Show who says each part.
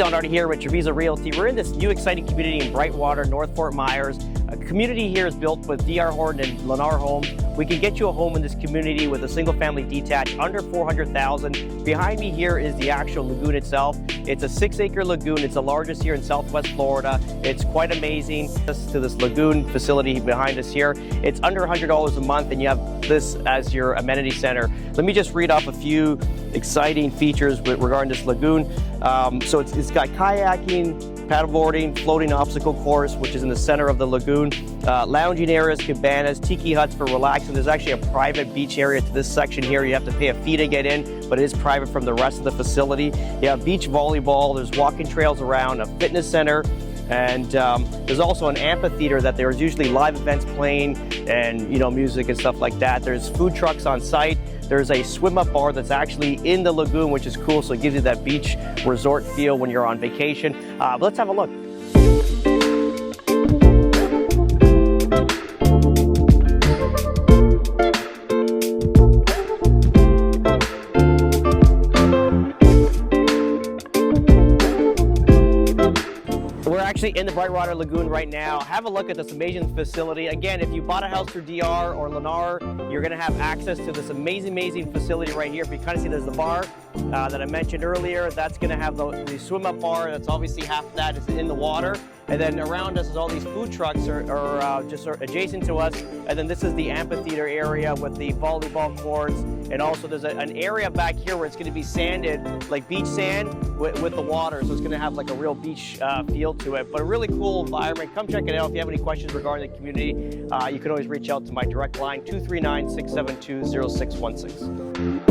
Speaker 1: Already here with Trevisa Realty. We're in this new exciting community in Brightwater, North Fort Myers. A community here is built with D.R. Horton and Lennar Homes. We can get you a home in this community with a single family detached under $400,000. Behind me here is the actual lagoon itself. It's a 6-acre lagoon. It's the largest here in Southwest Florida. It's quite amazing. To this lagoon facility behind us here, it's under $100 a month, and you have this as your amenity center. Let me just read off a few exciting features regarding this lagoon. So it's got kayaking, paddleboarding, floating obstacle course, which is in the center of the lagoon, lounging areas, cabanas, tiki huts for relaxing. There's actually a private beach area to this section here. You have to pay a fee to get in, but it is private from the rest of the facility. You have beach volleyball, there's walking trails around, a fitness center, and there's also an amphitheater that there's usually live events playing and music and stuff like that. There's food trucks on site. There's a swim-up bar that's actually in the lagoon, which is cool, so it gives you that beach resort feel when you're on vacation. But let's have a look. We're actually in the Brightwater Lagoon right now. Have a look at this amazing facility. Again, if you bought a house through DR or Lennar, you're gonna have access to this amazing facility right here. If you kind of see, there's the bar that I mentioned earlier. That's gonna have the swim-up bar. That's obviously half of that is in the water. And then around us is all these food trucks are just adjacent to us. And then this is the amphitheater area with the volleyball courts. And also there's an area back here where it's gonna be sanded, like beach sand with the water. So it's gonna have like a real beach feel to it, but a really cool environment. Come check it out. If you have any questions regarding the community, you can always reach out to my direct line, 239-672-0616.